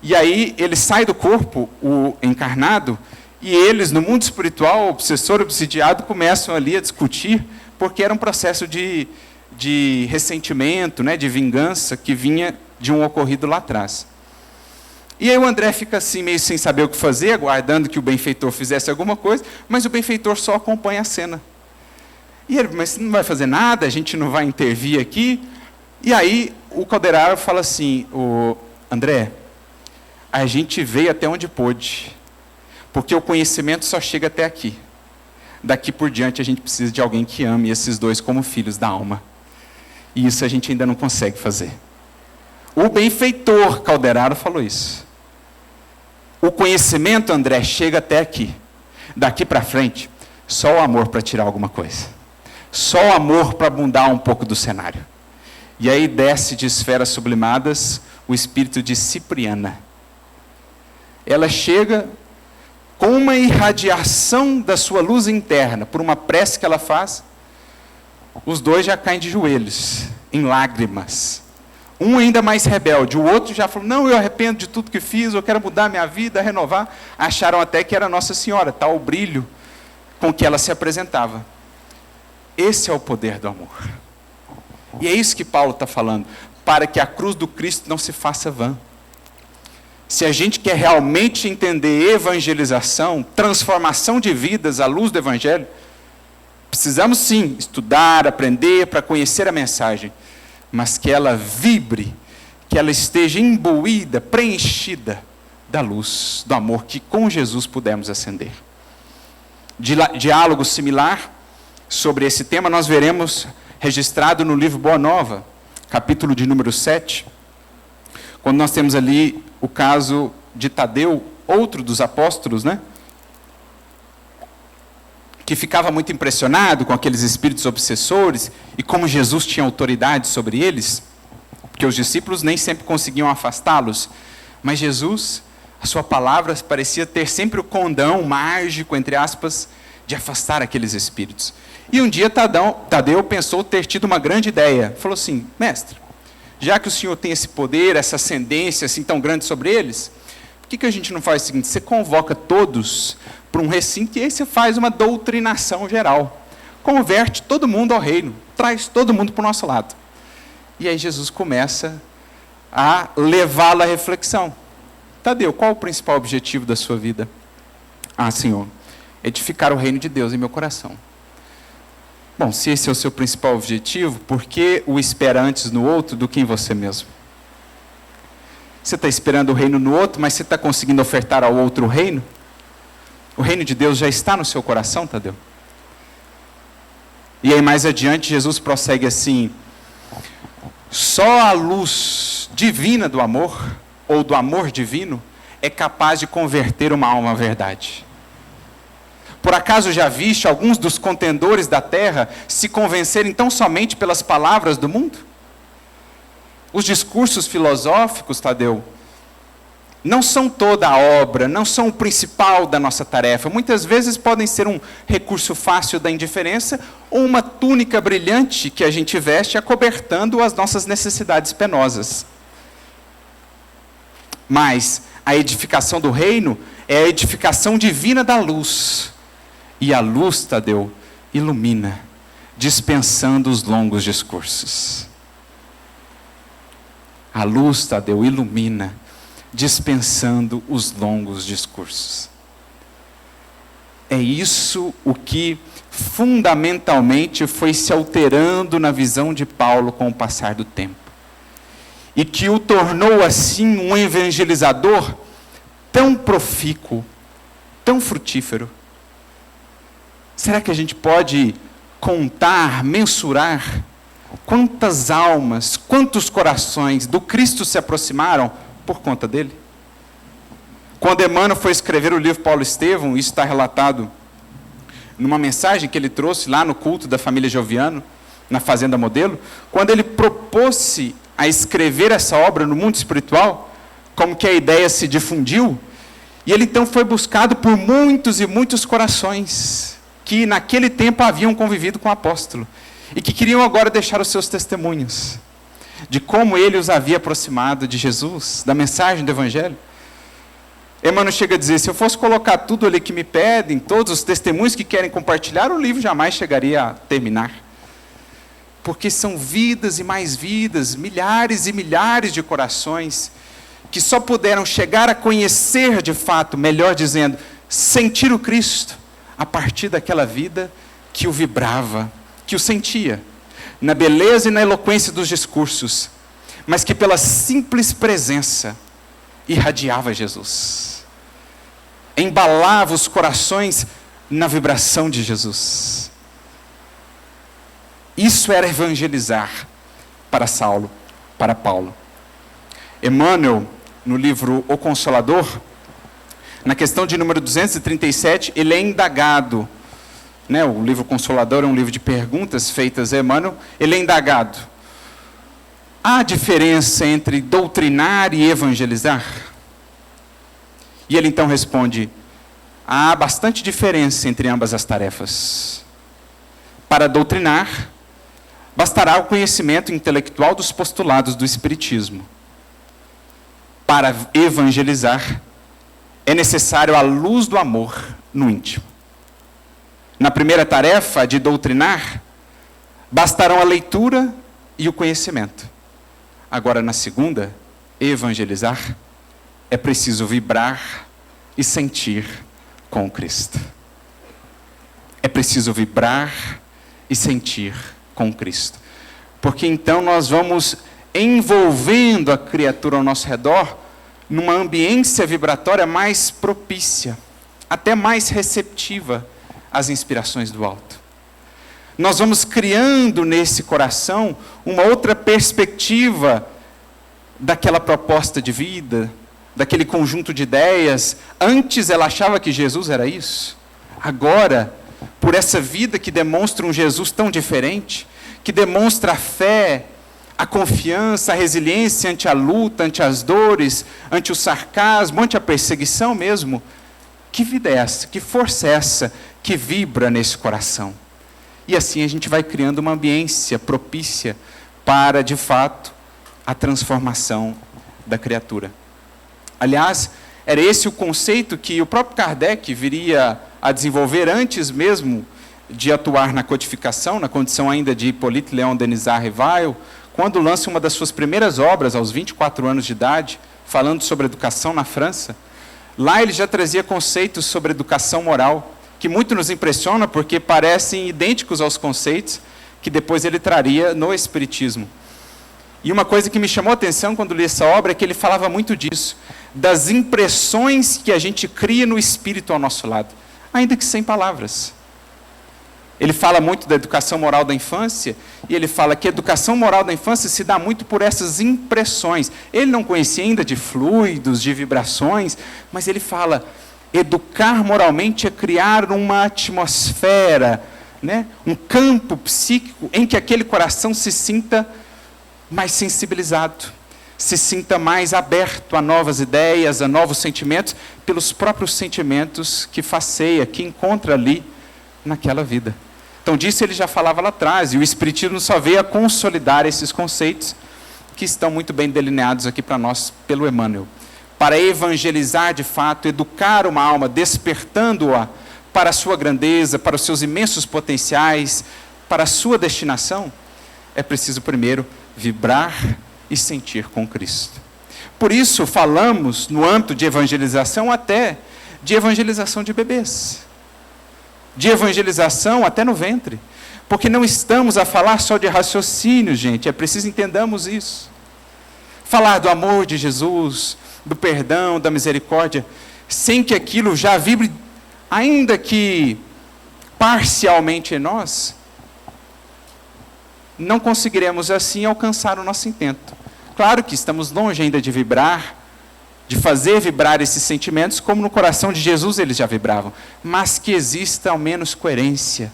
B: E aí ele sai do corpo, o encarnado, e eles, no mundo espiritual, o obsessor e o obsidiado, começam ali a discutir, porque era um processo de ressentimento, né, de vingança, que vinha de um ocorrido lá atrás. E aí o André fica assim, meio sem saber o que fazer, aguardando que o benfeitor fizesse alguma coisa, mas o benfeitor só acompanha a cena. E ele, mas não vai fazer nada, a gente não vai intervir aqui. E aí o Calderaro fala assim, André, a gente veio até onde pôde, porque o conhecimento só chega até aqui. Daqui por diante a gente precisa de alguém que ame esses dois como filhos da alma. E isso a gente ainda não consegue fazer. O benfeitor Calderaro falou isso. O conhecimento, André, chega até aqui. Daqui para frente, só o amor para tirar alguma coisa. Só o amor para mudar um pouco do cenário. E aí desce de esferas sublimadas o espírito de Cipriana. Ela chega com uma irradiação da sua luz interna, por uma prece que ela faz, os dois já caem de joelhos, em lágrimas. Um ainda mais rebelde, o outro já falou, não, eu arrependo de tudo que fiz, eu quero mudar minha vida, renovar. Acharam até que era Nossa Senhora, tal o brilho com que ela se apresentava. Esse é o poder do amor. E é isso que Paulo está falando, para que a cruz do Cristo não se faça vã. Se a gente quer realmente entender evangelização, transformação de vidas à luz do Evangelho, precisamos sim estudar, aprender para conhecer a mensagem, mas que ela vibre, que ela esteja imbuída, preenchida da luz, do amor que com Jesus pudemos acender. Diálogo similar sobre esse tema nós veremos registrado no livro Boa Nova, capítulo de número 7, quando nós temos ali o caso de Tadeu, outro dos apóstolos, né? Que ficava muito impressionado com aqueles espíritos obsessores e como Jesus tinha autoridade sobre eles, porque os discípulos nem sempre conseguiam afastá-los, mas Jesus, a sua palavra parecia ter sempre o condão mágico, entre aspas, de afastar aqueles espíritos. E um dia Tadeu pensou ter tido uma grande ideia, falou assim, mestre, já que o senhor tem esse poder, essa ascendência assim tão grande sobre eles, por que a gente não faz o seguinte, você convoca todos para um recinto e aí você faz uma doutrinação geral, converte todo mundo ao reino, traz todo mundo para o nosso lado. E aí Jesus começa a levá-lo à reflexão. Tadeu, qual o principal objetivo da sua vida? Ah, Senhor, edificar o reino de Deus em meu coração. Bom, se esse é o seu principal objetivo, por que o espera antes no outro do que em você mesmo? Você está esperando o reino no outro, mas você está conseguindo ofertar ao outro o reino? O reino de Deus já está no seu coração, Tadeu? E aí mais adiante Jesus prossegue assim, só a luz divina do amor, ou do amor divino, é capaz de converter uma alma à verdade. Por acaso já viste alguns dos contendores da terra se convencerem tão somente pelas palavras do mundo? Os discursos filosóficos, Tadeu, não são toda a obra, não são o principal da nossa tarefa. Muitas vezes podem ser um recurso fácil da indiferença ou uma túnica brilhante que a gente veste acobertando as nossas necessidades penosas. Mas a edificação do reino é a edificação divina da luz. E a luz, Tadeu, ilumina, dispensando os longos discursos. A luz, Tadeu, ilumina, dispensando os longos discursos. É isso o que fundamentalmente foi se alterando na visão de Paulo com o passar do tempo. E que o tornou assim um evangelizador tão profícuo, tão frutífero? Será que a gente pode contar, mensurar quantas almas, quantos corações do Cristo se aproximaram por conta dele? Quando Emmanuel foi escrever o livro Paulo Estevão, isso está relatado numa mensagem que ele trouxe lá no culto da família Joviano, na Fazenda Modelo, quando ele propôs-se a escrever essa obra no mundo espiritual, como que a ideia se difundiu, e ele então foi buscado por muitos e muitos corações que naquele tempo haviam convivido com o apóstolo e que queriam agora deixar os seus testemunhos de como ele os havia aproximado de Jesus, da mensagem do Evangelho. Emmanuel chega a dizer, se eu fosse colocar tudo ali que me pedem, todos os testemunhos que querem compartilhar, o livro jamais chegaria a terminar. Porque são vidas e mais vidas, milhares e milhares de corações, que só puderam chegar a conhecer de fato, melhor dizendo, sentir o Cristo, a partir daquela vida que o vibrava, que o sentia, na beleza e na eloquência dos discursos, mas que pela simples presença irradiava Jesus, embalava os corações na vibração de Jesus. Isso era evangelizar para Saulo, para Paulo. Emmanuel, no livro O Consolador, na questão de número 237, ele é indagado, né? O livro Consolador é um livro de perguntas feitas a Emmanuel, ele é indagado. Há diferença entre doutrinar e evangelizar? E ele então responde, há bastante diferença entre ambas as tarefas. Para doutrinar, bastará o conhecimento intelectual dos postulados do Espiritismo. Para evangelizar, é necessário a luz do amor no íntimo. Na primeira tarefa, de doutrinar, bastarão a leitura e o conhecimento. Agora, na segunda, evangelizar, é preciso vibrar e sentir com Cristo. É preciso vibrar e sentir com Cristo. Porque então nós vamos envolvendo a criatura ao nosso redor numa ambiência vibratória mais propícia, até mais receptiva às inspirações do alto. Nós vamos criando nesse coração uma outra perspectiva daquela proposta de vida, daquele conjunto de ideias. Antes ela achava que Jesus era isso. Agora, por essa vida que demonstra um Jesus tão diferente, que demonstra a fé, a confiança, a resiliência ante a luta, ante as dores, ante o sarcasmo, ante a perseguição mesmo. Que vida é essa? Que força é essa que vibra nesse coração? E assim a gente vai criando uma ambiência propícia para, de fato, a transformação da criatura. Aliás, era esse o conceito que o próprio Kardec viria a desenvolver antes mesmo de atuar na codificação, na condição ainda de Hippolyte Léon Denisard Rivail, quando lança uma das suas primeiras obras, aos 24 anos de idade, falando sobre educação na França. Lá ele já trazia conceitos sobre educação moral, que muito nos impressiona porque parecem idênticos aos conceitos que depois ele traria no Espiritismo. E uma coisa que me chamou a atenção quando li essa obra é que ele falava muito disso, das impressões que a gente cria no espírito ao nosso lado, ainda que sem palavras. Ele fala muito da educação moral da infância, e ele fala que a educação moral da infância se dá muito por essas impressões. Ele não conhecia ainda de fluidos, de vibrações, mas ele fala, educar moralmente é criar uma atmosfera, né? Um campo psíquico em que aquele coração se sinta mais sensibilizado, se sinta mais aberto a novas ideias, a novos sentimentos, pelos próprios sentimentos que faceia, que encontra ali naquela vida. Então disso ele já falava lá atrás, e o Espiritismo só veio a consolidar esses conceitos que estão muito bem delineados aqui para nós pelo Emmanuel. Para evangelizar de fato, educar uma alma, despertando-a para a sua grandeza, para os seus imensos potenciais, para a sua destinação, é preciso primeiro vibrar e sentir com Cristo. Por isso falamos, no âmbito de evangelização, até de evangelização de bebês. De evangelização até no ventre. Porque não estamos a falar só de raciocínio, gente. É preciso entendamos isso. Falar do amor de Jesus, do perdão, da misericórdia, sem que aquilo já vibre ainda que parcialmente em nós, não conseguiremos assim alcançar o nosso intento. Claro que estamos longe ainda de vibrar, de fazer vibrar esses sentimentos, como no coração de Jesus eles já vibravam, mas que exista ao menos coerência,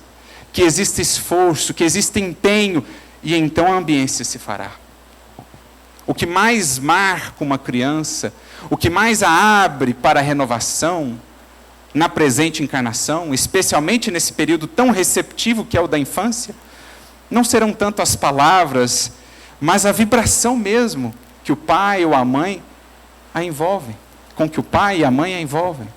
B: que exista esforço, que exista empenho, e então a ambiência se fará. O que mais marca uma criança, o que mais a abre para a renovação, na presente encarnação, especialmente nesse período tão receptivo que é o da infância, não serão tanto as palavras, mas a vibração mesmo que o pai ou a mãe a envolvem, com que o pai e a mãe a envolvem.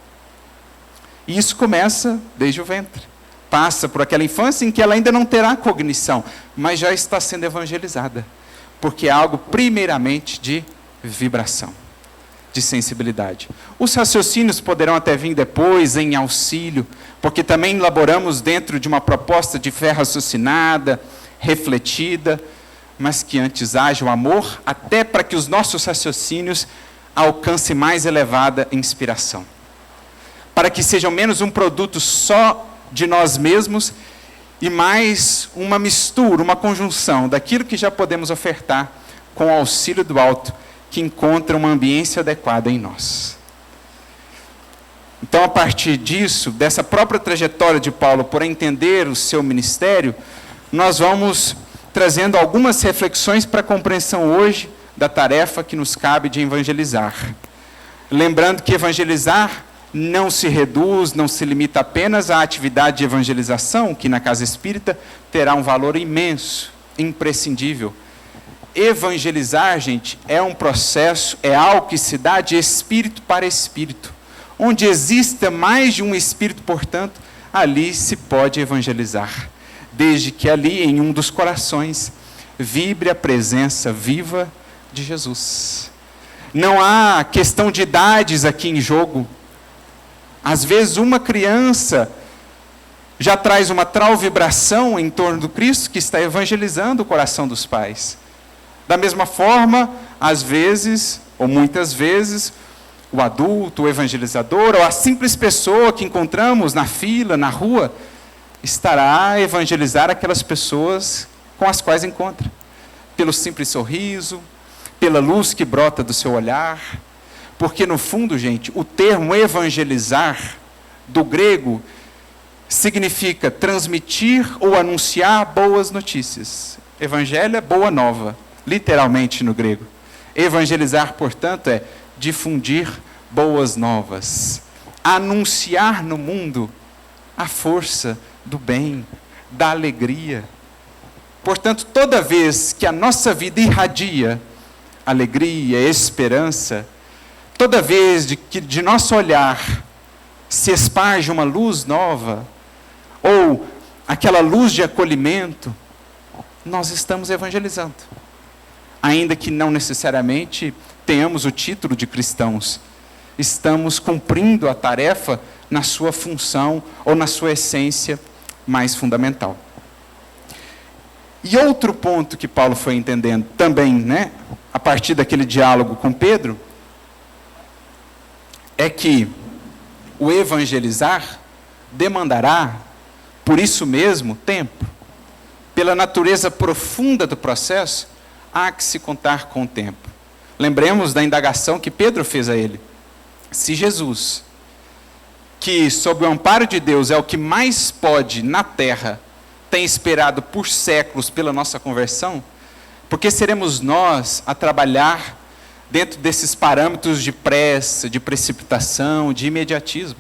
B: E isso começa desde o ventre. Passa por aquela infância em que ela ainda não terá cognição, mas já está sendo evangelizada, porque é algo primeiramente de vibração, de sensibilidade. Os raciocínios poderão até vir depois em auxílio, porque também elaboramos dentro de uma proposta de fé raciocinada, refletida, mas que antes haja o amor, até para que os nossos raciocínios alcancem mais elevada inspiração. Para que sejam menos um produto só de nós mesmos e mais uma mistura, uma conjunção daquilo que já podemos ofertar com o auxílio do alto, que encontra uma ambiência adequada em nós. Então, a partir disso, dessa própria trajetória de Paulo por entender o seu ministério, nós vamos trazendo algumas reflexões para a compreensão hoje da tarefa que nos cabe de evangelizar. Lembrando que evangelizar não se reduz, não se limita apenas à atividade de evangelização, que na casa espírita terá um valor imenso, imprescindível. Evangelizar, gente, é um processo, é algo que se dá de espírito para espírito. Onde exista mais de um espírito, portanto, ali se pode evangelizar. Desde que ali, em um dos corações, vibre a presença viva de Jesus. Não há questão de idades aqui em jogo. Às vezes uma criança já traz uma tal vibração em torno do Cristo que está evangelizando o coração dos pais. Da mesma forma, às vezes, ou muitas vezes, o adulto, o evangelizador, ou a simples pessoa que encontramos na fila, na rua, estará a evangelizar aquelas pessoas com as quais encontra. Pelo simples sorriso, pela luz que brota do seu olhar. Porque, no fundo, gente, o termo evangelizar, do grego, significa transmitir ou anunciar boas notícias. Evangelho é boa nova, literalmente no grego. Evangelizar, portanto, é difundir boas novas. Anunciar no mundo a força do bem, da alegria. Portanto, toda vez que a nossa vida irradia alegria, esperança, toda vez que de nosso olhar se esparge uma luz nova, ou aquela luz de acolhimento, nós estamos evangelizando. Ainda que não necessariamente tenhamos o título de cristãos, estamos cumprindo a tarefa na sua função ou na sua essência mais fundamental. E outro ponto que Paulo foi entendendo também, a partir daquele diálogo com Pedro, é que o evangelizar demandará, por isso mesmo, tempo. Pela natureza profunda do processo, há que se contar com o tempo. Lembremos da indagação que Pedro fez a ele. Se Jesus, que sob o amparo de Deus é o que mais pode na terra, tem esperado por séculos pela nossa conversão, porque seremos nós a trabalhar dentro desses parâmetros de pressa, de precipitação, de imediatismo.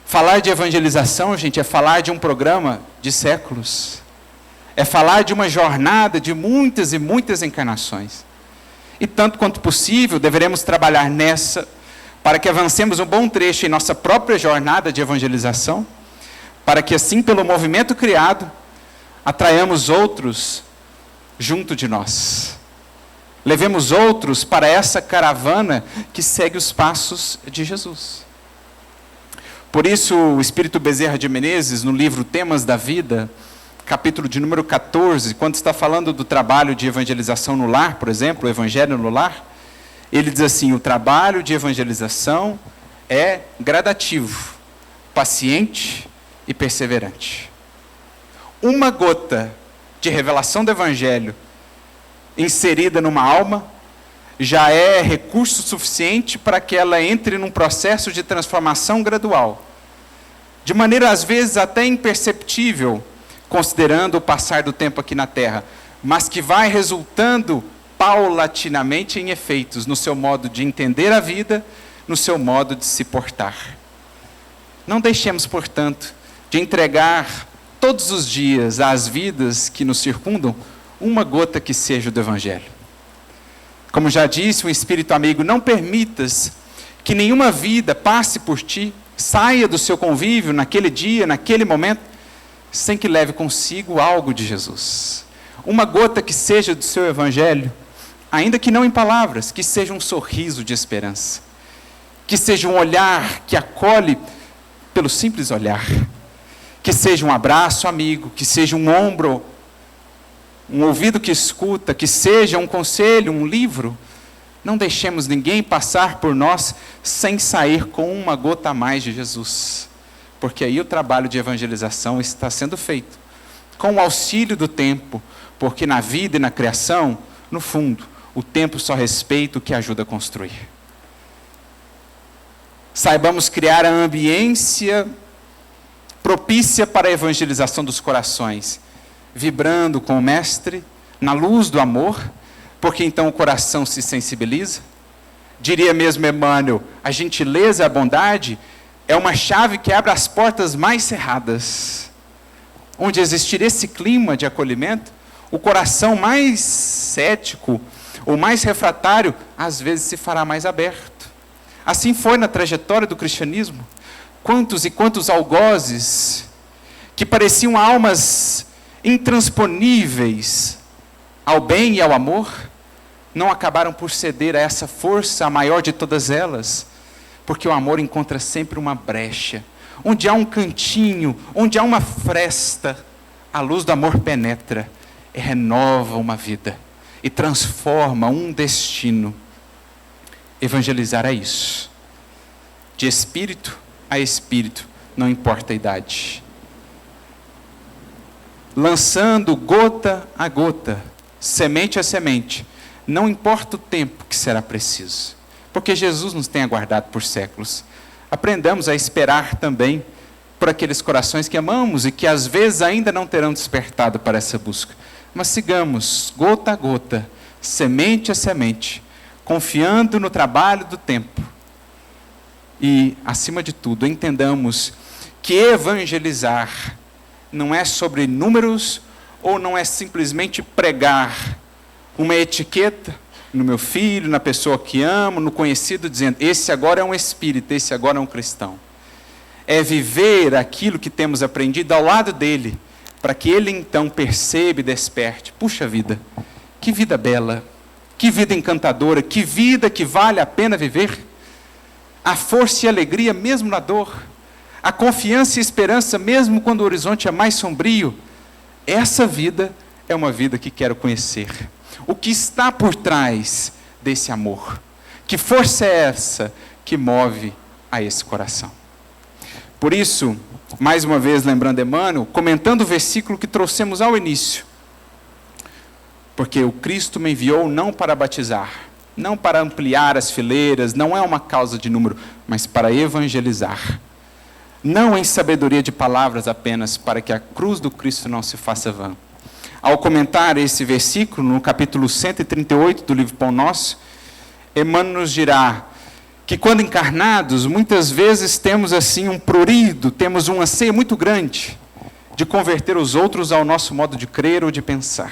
B: Falar de evangelização, gente, é falar de um programa de séculos. É falar de uma jornada de muitas e muitas encarnações. E tanto quanto possível, deveremos trabalhar nessa, para que avancemos um bom trecho em nossa própria jornada de evangelização, para que assim, pelo movimento criado, atraiamos outros junto de nós. Levemos outros para essa caravana que segue os passos de Jesus. Por isso, o Espírito Bezerra de Menezes, no livro Temas da Vida, capítulo de número 14, quando está falando do trabalho de evangelização no lar, por exemplo, o Evangelho no lar, ele diz assim: o trabalho de evangelização é gradativo, paciente e perseverante. Uma gota de revelação do Evangelho inserida numa alma já é recurso suficiente para que ela entre num processo de transformação gradual, de maneira às vezes até imperceptível, considerando o passar do tempo aqui na Terra, mas que vai resultando paulatinamente em efeitos no seu modo de entender a vida, no seu modo de se portar. Não deixemos, portanto, de entregar todos os dias às vidas que nos circundam uma gota que seja do Evangelho. Como já disse um espírito amigo, não permitas que nenhuma vida passe por ti, saia do seu convívio naquele dia, naquele momento, sem que leve consigo algo de Jesus. Uma gota que seja do seu Evangelho, ainda que não em palavras, que seja um sorriso de esperança, que seja um olhar que acolhe pelo simples olhar, que seja um abraço amigo, que seja um ombro, um ouvido que escuta, que seja um conselho, um livro. Não deixemos ninguém passar por nós sem sair com uma gota a mais de Jesus, porque aí o trabalho de evangelização está sendo feito, com o auxílio do tempo, porque na vida e na criação, no fundo, o tempo só respeita o que ajuda a construir. Saibamos criar a ambiência propícia para a evangelização dos corações, vibrando com o Mestre, na luz do amor, porque então o coração se sensibiliza. Diria mesmo Emmanuel, a gentileza e a bondade é uma chave que abre as portas mais cerradas. Onde existir esse clima de acolhimento, o coração mais cético, ou mais refratário, às vezes se fará mais aberto. Assim foi na trajetória do cristianismo. Quantos e quantos algozes, que pareciam almas intransponíveis ao bem e ao amor, não acabaram por ceder a essa força, a maior de todas elas, porque o amor encontra sempre uma brecha, onde há um cantinho, onde há uma fresta, a luz do amor penetra e renova uma vida, e transforma um destino. Evangelizar é isso, de espírito a espírito, não importa a idade. Lançando gota a gota, semente a semente, não importa o tempo que será preciso, porque Jesus nos tem aguardado por séculos. Aprendamos a esperar também por aqueles corações que amamos e que às vezes ainda não terão despertado para essa busca. Mas sigamos, gota a gota, semente a semente, confiando no trabalho do tempo. E, acima de tudo, entendamos que evangelizar não é sobre números, ou não é simplesmente pregar uma etiqueta no meu filho, na pessoa que amo, no conhecido, dizendo, esse agora é um espírita, esse agora é um cristão. É viver aquilo que temos aprendido ao lado dele, para que ele então perceba e desperte. Puxa vida, que vida bela, que vida encantadora, que vida que vale a pena viver. A força e a alegria mesmo na dor, a confiança e esperança mesmo quando o horizonte é mais sombrio. Essa vida é uma vida que quero conhecer. O que está por trás desse amor? Que força é essa que move a esse coração? Por isso, mais uma vez lembrando Emmanuel, comentando o versículo que trouxemos ao início. Porque o Cristo me enviou não para batizar, não para ampliar as fileiras, não é uma causa de número, mas para evangelizar. Não em sabedoria de palavras apenas, para que a cruz do Cristo não se faça vã. Ao comentar esse versículo, no capítulo 138 do livro Pão Nosso, Emmanuel nos dirá que quando encarnados, muitas vezes temos assim um prurido, temos um anseio muito grande de converter os outros ao nosso modo de crer ou de pensar.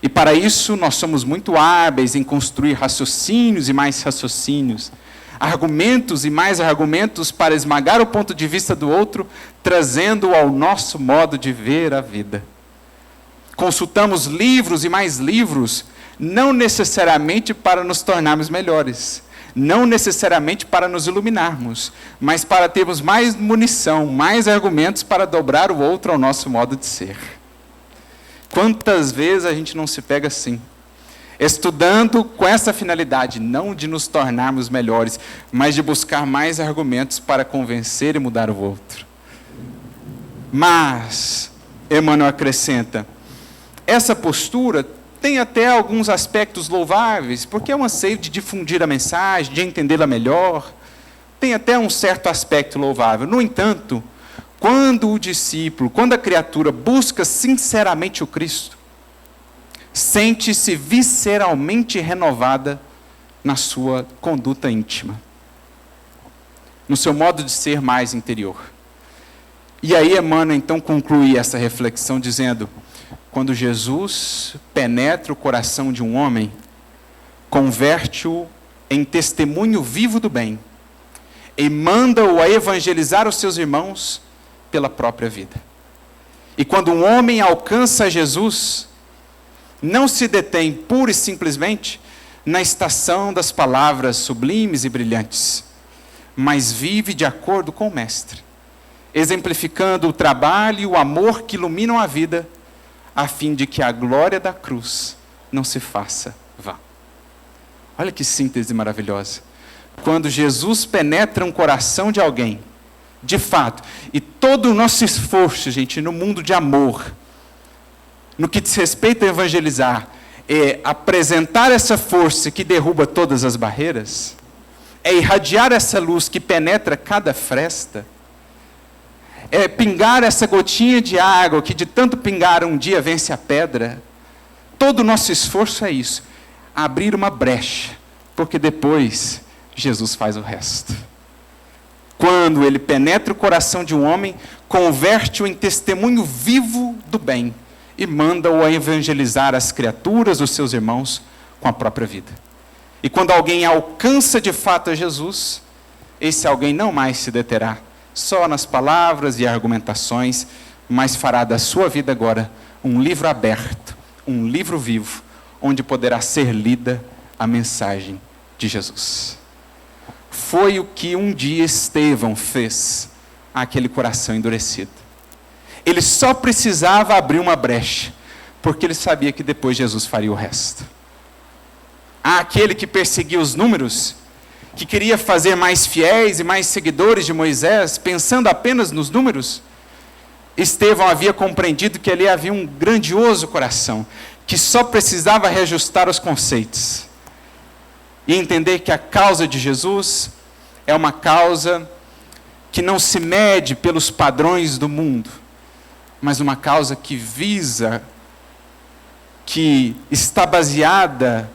B: E para isso nós somos muito hábeis em construir raciocínios e mais raciocínios, argumentos e mais argumentos para esmagar o ponto de vista do outro, trazendo-o ao nosso modo de ver a vida. Consultamos livros e mais livros, não necessariamente para nos tornarmos melhores, não necessariamente para nos iluminarmos, mas para termos mais munição, mais argumentos para dobrar o outro ao nosso modo de ser. Quantas vezes a gente não se pega assim? estudando com essa finalidade, não de nos tornarmos melhores, mas de buscar mais argumentos para convencer e mudar o outro. Mas, Emmanuel acrescenta, essa postura tem até alguns aspectos louváveis, porque é um anseio de difundir a mensagem, de entendê-la melhor, tem até um certo aspecto louvável. No entanto, quando o discípulo, quando a criatura busca sinceramente o Cristo, sente-se visceralmente renovada na sua conduta íntima, no seu modo de ser mais interior. E aí Emmanuel então conclui essa reflexão dizendo, quando Jesus penetra o coração de um homem, converte-o em testemunho vivo do bem, e manda-o a evangelizar os seus irmãos pela própria vida. E quando um homem alcança Jesus, não se detém pura e simplesmente na estação das palavras sublimes e brilhantes, mas vive de acordo com o Mestre, exemplificando o trabalho e o amor que iluminam a vida, a fim de que a glória da cruz não se faça vã. Olha que síntese maravilhosa. Quando Jesus penetra um coração de alguém, de fato, e todo o nosso esforço, gente, no mundo de amor, no que diz respeito a evangelizar, é apresentar essa força que derruba todas as barreiras, é irradiar essa luz que penetra cada fresta, é pingar essa gotinha de água que de tanto pingar um dia vence a pedra. Todo o nosso esforço é isso, abrir uma brecha, porque depois Jesus faz o resto. Quando ele penetra o coração de um homem, converte-o em testemunho vivo do bem e manda-o a evangelizar as criaturas, os seus irmãos, com a própria vida. E quando alguém alcança de fato a Jesus, esse alguém não mais se deterá só nas palavras e argumentações, mas fará da sua vida agora um livro aberto, um livro vivo, onde poderá ser lida a mensagem de Jesus. Foi o que um dia Estevão fez àquele coração endurecido. Ele só precisava abrir uma brecha, porque ele sabia que depois Jesus faria o resto. Aquele que perseguia os números, que queria fazer mais fiéis e mais seguidores de Moisés, pensando apenas nos números, Estevão havia compreendido que ali havia um grandioso coração, que só precisava reajustar os conceitos e entender que a causa de Jesus é uma causa que não se mede pelos padrões do mundo, mas uma causa que visa, que está baseada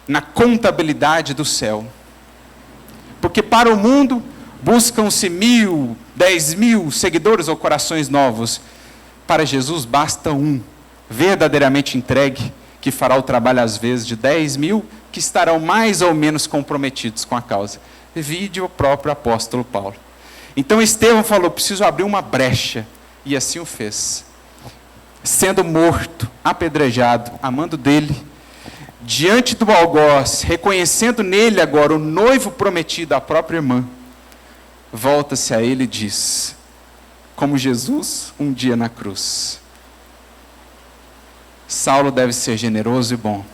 B: na contabilidade do céu. Porque para o mundo, buscam-se 1.000, 10.000 seguidores ou corações novos. Para Jesus basta um, verdadeiramente entregue, que fará o trabalho às vezes de 10.000, que estarão mais ou menos comprometidos com a causa. Vide o próprio apóstolo Paulo. Então Estevão falou, preciso abrir uma brecha, e assim o fez. Sendo morto, apedrejado, amando dele, diante do algoz, reconhecendo nele agora o noivo prometido à própria irmã, volta-se a ele e diz, como Jesus um dia na cruz, Saulo deve ser generoso e bom,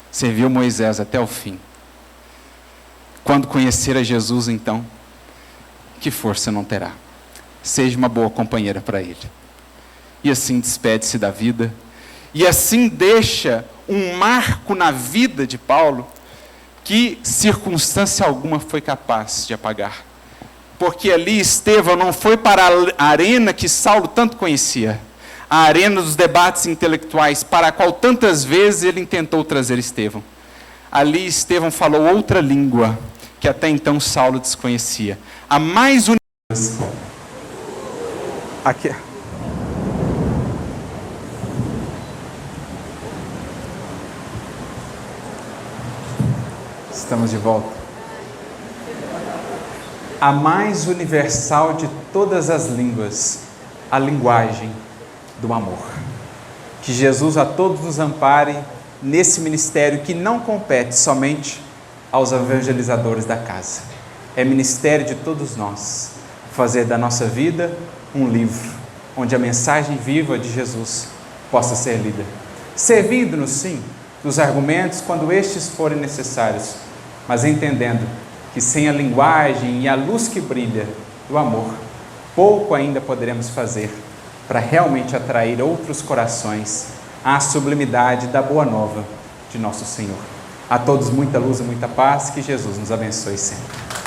B: serviu Moisés até o fim. Quando conhecer a Jesus, então, que força não terá? Seja uma boa companheira para ele. E assim despede-se da vida, e assim deixa um marco na vida de Paulo, que circunstância alguma foi capaz de apagar. Porque ali Estevão não foi para a arena que Saulo tanto conhecia, a arena dos debates intelectuais, para a qual tantas vezes ele intentou trazer Estevão. Ali Estevão falou outra língua, que até então Saulo desconhecia. A mais universal. Aqui.
A: Estamos de volta. A mais universal de todas as línguas, a linguagem do amor. Que Jesus a todos nos ampare nesse ministério que não compete somente aos evangelizadores da casa. É ministério de todos nós, fazer da nossa vida um livro, onde a mensagem viva de Jesus possa ser lida. Servindo-nos, sim, dos argumentos quando estes forem necessários, mas entendendo que sem a linguagem e a luz que brilha do amor, pouco ainda poderemos fazer para realmente atrair outros corações à sublimidade da boa nova de nosso Senhor. A todos muita luz e muita paz, que Jesus nos abençoe sempre.